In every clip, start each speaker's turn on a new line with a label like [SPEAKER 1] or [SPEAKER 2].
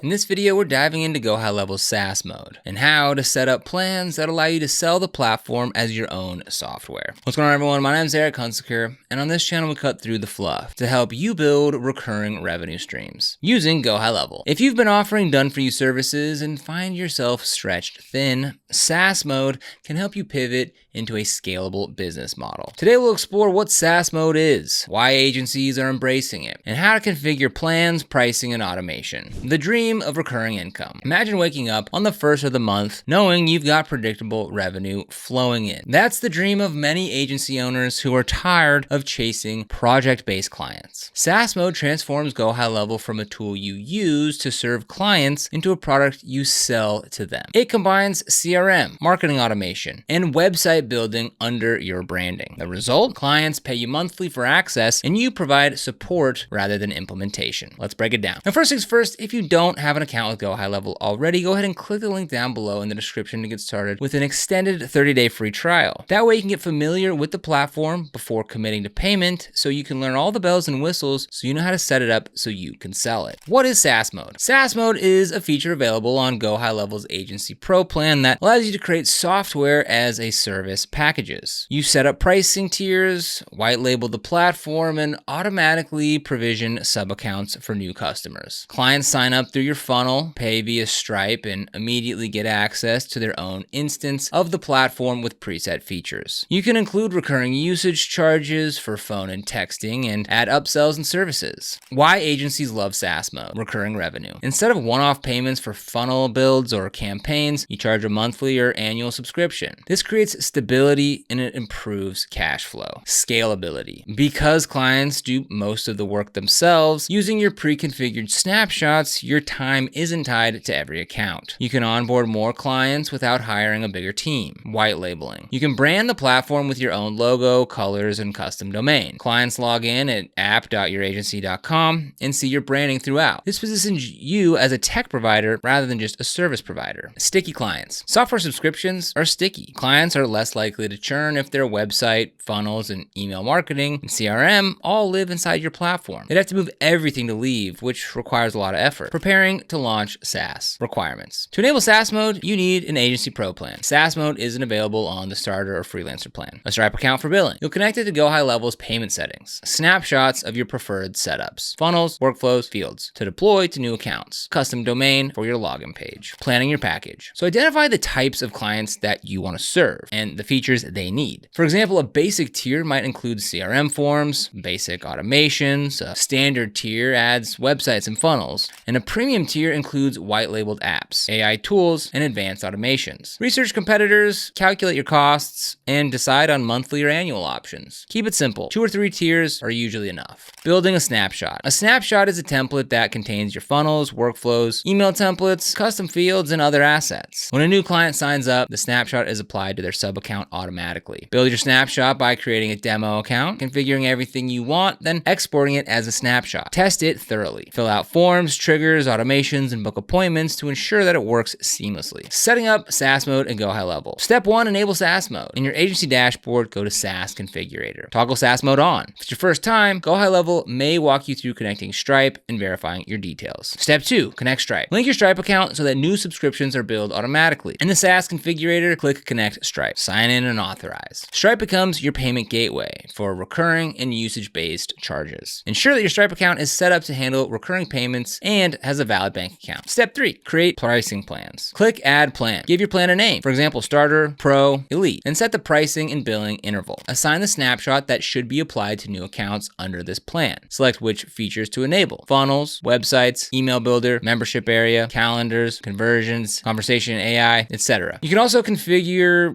[SPEAKER 1] In this video, we're diving into GoHighLevel SaaS Mode and how to set up plans that allow you to sell the platform as your own software. What's going on, everyone? My name is Eric Hunsaker, and on this channel, we cut through the fluff to help you build recurring revenue streams using GoHighLevel. If you've been offering done-for-you services and find yourself stretched thin, SaaS Mode can help you pivot into a scalable business model. Today, we'll explore what SaaS Mode is, why agencies are embracing it, and how to configure plans, pricing, and automation. The dream of recurring income. Imagine waking up on the first of the month knowing you've got predictable revenue flowing in. That's the dream of many agency owners who are tired of chasing project-based clients. SaaS Mode transforms GoHighLevel from a tool you use to serve clients into a product you sell to them. It combines CRM, marketing automation, and website building under your branding. The result? Clients pay you monthly for access, and you provide support rather than implementation. Let's break it down. Now, first things first, if you don't have an account with GoHighLevel already, go ahead and click the link down below in the description to get started with an extended 30-day free trial. That way you can get familiar with the platform before committing to payment, so you can learn all the bells and whistles so you know how to set it up so you can sell it. What is SaaS Mode? SaaS Mode is a feature available on GoHighLevel's Agency Pro plan that allows you to create software as a service packages. You set up pricing tiers, white label the platform, and automatically provision sub-accounts for new customers. Clients sign up through your funnel, pay via Stripe, and immediately get access to their own instance of the platform with preset features. You can include recurring usage charges for phone and texting and add upsells and services. Why agencies love SaaS Mode? Recurring revenue. Instead of one-off payments for funnel builds or campaigns, you charge a monthly or annual subscription. This creates stability and it improves cash flow. Scalability. Because clients do most of the work themselves, using your pre-configured snapshots, your time isn't tied to every account. You can onboard more clients without hiring a bigger team. White labeling. You can brand the platform with your own logo, colors, and custom domain. Clients log in at app.youragency.com and see your branding throughout. This positions you as a tech provider rather than just a service provider. Sticky clients. Software subscriptions are sticky. Clients are less likely to churn if their website, funnels, and email marketing and CRM all live inside your platform. They'd have to move everything to leave, which requires a lot of effort. Preparing to launch SaaS. Requirements. To enable SaaS Mode, you need an Agency Pro plan. SaaS Mode isn't available on the starter or freelancer plan. A Stripe account for billing. You'll connect it to GoHighLevel's payment settings. Snapshots of your preferred setups. Funnels, workflows, fields to deploy to new accounts. Custom domain for your login page. Planning your package. So identify the types of clients that you want to serve and the features they need. For example, a basic tier might include CRM forms, basic automations, a standard tier adds websites and funnels, and a premium tier includes white labeled apps, AI tools, and advanced automations. Research competitors, calculate your costs, and decide on monthly or annual options. Keep it simple. 2 or 3 tiers are usually enough. Building a snapshot. A snapshot is a template that contains your funnels, workflows, email templates, custom fields, and other assets. When a new client signs up, the snapshot is applied to their sub-account automatically. Build your snapshot by creating a demo account, configuring everything you want, then exporting it as a snapshot. Test it thoroughly. Fill out forms, triggers, automations, and book appointments to ensure that it works seamlessly. Setting up SaaS Mode and GoHighLevel. Step 1, enable SaaS Mode. In your agency dashboard, go to SaaS Configurator. Toggle SaaS Mode on. If it's your first time, GoHighLevel may walk you through connecting Stripe and verifying your details. Step 2, connect Stripe. Link your Stripe account so that new subscriptions are billed automatically. In the SaaS Configurator, click Connect Stripe. Sign in and authorize. Stripe becomes your payment gateway for recurring and usage-based charges. Ensure that your Stripe account is set up to handle recurring payments and has a valid bank account. Step 3, create pricing plans. Click Add Plan. Give your plan a name. For example, Starter, Pro, Elite, and set the pricing and billing interval. Assign the snapshot that should be applied to new accounts under this plan. Select which features to enable. Funnels, websites, email builder, membership area, calendars, conversions, conversation AI, etc. You can also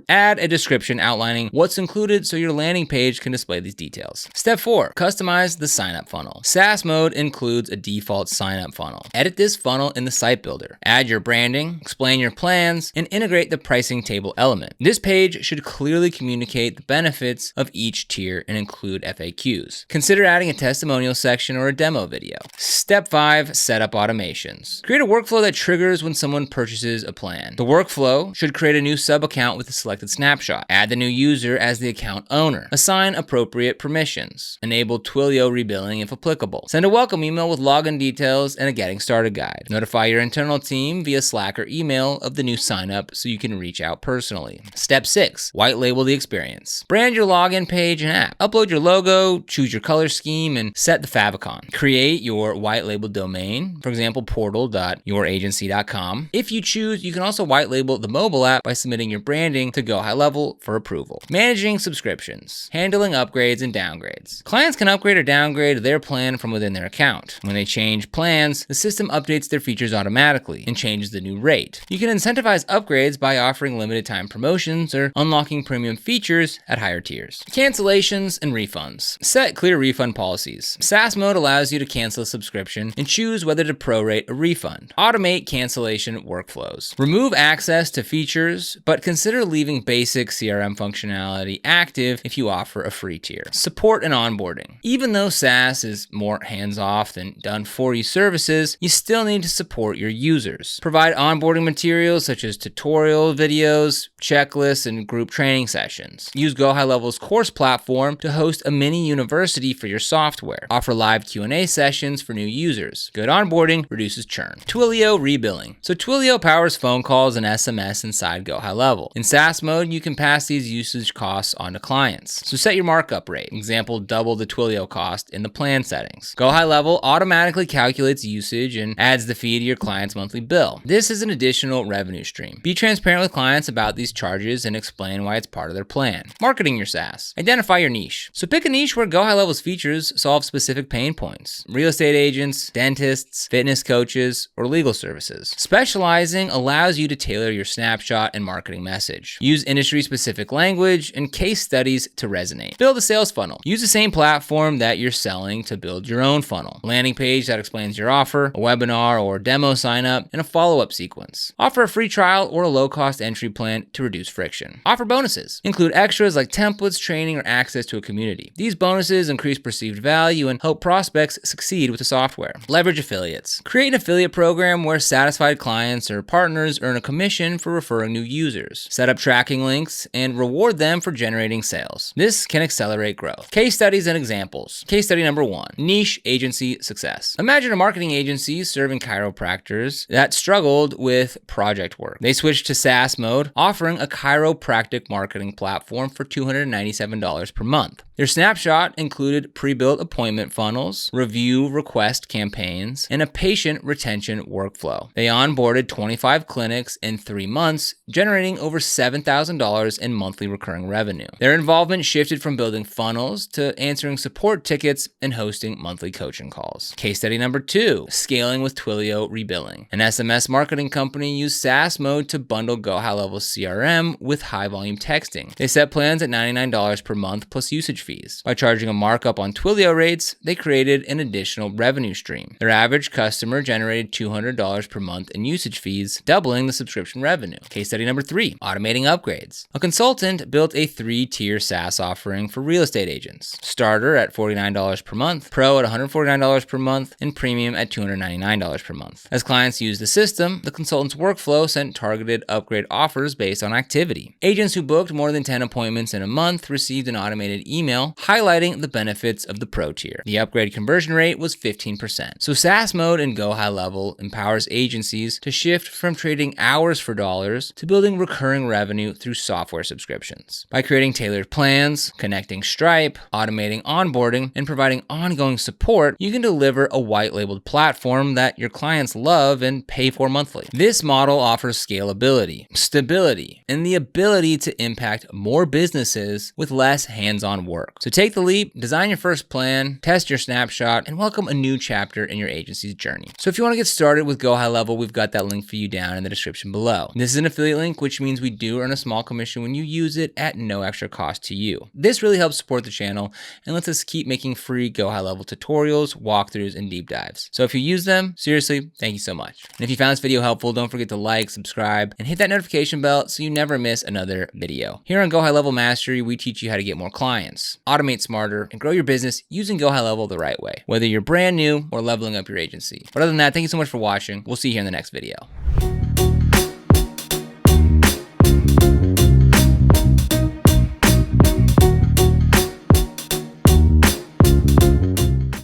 [SPEAKER 1] add a description outlining what's included so your landing page can display these details. Step 4, customize the sign-up funnel. SaaS Mode includes a default sign-up funnel. Edit this funnel in the site builder. Add your branding, explain your plans, and integrate the pricing table element. This page should clearly communicate the benefits of each tier and include FAQs. Consider adding a testimonial section or a demo video. Step 5, set up automations. Create a workflow that triggers when someone purchases a plan. The workflow Workflow should create a new sub-account with a selected snapshot. Add the new user as the account owner. Assign appropriate permissions. Enable Twilio rebilling if applicable. Send a welcome email with login details and a getting started guide. Notify your internal team via Slack or email of the new sign-up so you can reach out personally. Step 6. White label the experience. Brand your login page and app. Upload your logo, choose your color scheme, and set the favicon. Create your white label domain, for example, portal.youragency.com. If you choose, you can also white label the mobile app by submitting your branding to GoHighLevel for approval. Managing subscriptions. Handling upgrades and downgrades. Clients can upgrade or downgrade their plan from within their account. When they change plans, the system updates their features automatically and changes the new rate. You can incentivize upgrades by offering limited time promotions or unlocking premium features at higher tiers. Cancellations and refunds. Set clear refund policies. SaaS Mode allows you to cancel a subscription and choose whether to prorate a refund. Automate cancellation workflows. Remove access to features, but consider leaving basic CRM functionality active if you offer a free tier. Support and onboarding. Even though SaaS is more hands-off than done-for-you services, you still need to support your users. Provide onboarding materials such as tutorial videos, checklists, and group training sessions. Use GoHighLevel's course platform to host a mini university for your software. Offer live Q&A sessions for new users. Good onboarding reduces churn. Twilio rebilling. So Twilio powers phone calls and SMS inside GoHighLevel. In SaaS mode, you can pass these usage costs on to clients. So set your markup rate. Example, double the Twilio cost in the plan settings. GoHighLevel automatically calculates usage and adds the fee to your client's monthly bill. This is an additional revenue stream. Be transparent with clients about these charges and explain why it's part of their plan. Marketing your SaaS. Identify your niche. So pick a niche where GoHighLevel's features solve specific pain points. Real estate agents, dentists, fitness coaches, or legal services. Specializing allows you to tailor your snapshot and marketing message. Use industry-specific language and case studies to resonate. Build a sales funnel. Use the same platform that you're selling to build your own funnel. A landing page that explains your offer, a webinar or demo sign-up, and a follow-up sequence. Offer a free trial or a low-cost entry plan to reduce friction. Offer bonuses. Include extras like templates, training, or access to a community. These bonuses increase perceived value and help prospects succeed with the software. Leverage affiliates. Create an affiliate program where satisfied clients or partners earn a commission for referring new users. Set up tracking links and reward them for generating sales. This can accelerate growth. Case studies and examples. Case study number 1, niche agency success. Imagine a marketing agency serving chiropractors that struggled with project work. They switched to SaaS mode, offering a chiropractic marketing platform for $297 per month. Their snapshot included pre-built appointment funnels, review request campaigns, and a patient retention workflow. They onboarded 25 clinics in 3 months, generating over $7,000 in monthly recurring revenue. Their involvement shifted from building funnels to answering support tickets and hosting monthly coaching calls. Case study number 2, scaling with Twilio rebilling. An SMS marketing company used SaaS mode to bundle GoHighLevel CRM with high volume texting. They set plans at $99 per month plus usage fees. By charging a markup on Twilio rates, they created an additional revenue stream. Their average customer generated $200 per month in usage fees, doubling the subscription revenue. Case study number 3, automating upgrades. A consultant built a 3-tier SaaS offering for real estate agents. Starter at $49 per month, Pro at $149 per month, and Premium at $299 per month. As clients used the system, the consultant's workflow sent targeted upgrade offers based on activity. Agents who booked more than 10 appointments in a month received an automated email highlighting the benefits of the Pro tier. The upgrade conversion rate was 15%. So SaaS mode in GoHighLevel empowers agencies to shift from trading hours for dollars to building recurring revenue through software subscriptions. By creating tailored plans, connecting Stripe, automating onboarding, and providing ongoing support, you can deliver a white-labeled platform that your clients love and pay for monthly. This model offers scalability, stability, and the ability to impact more businesses with less hands-on work. So take the leap, design your first plan, test your snapshot, and welcome a new chapter in your agency's journey. So if you want to get started with GoHighLevel, we've got that link for you down in the description below. This is an affiliate link, which means we do earn a small commission when you use it at no extra cost to you. This really helps support the channel and lets us keep making free GoHighLevel tutorials, walkthroughs, and deep dives. So if you use them, seriously, thank you so much. And if you found this video helpful, don't forget to like, subscribe, and hit that notification bell so you never miss another video. Here on GoHighLevel Mastery, we teach you how to get more clients, automate smarter, and grow your business using GoHighLevel the right way, whether you're brand new or leveling up your agency. But other than that, thank you so much for watching. We'll see you here in the next video.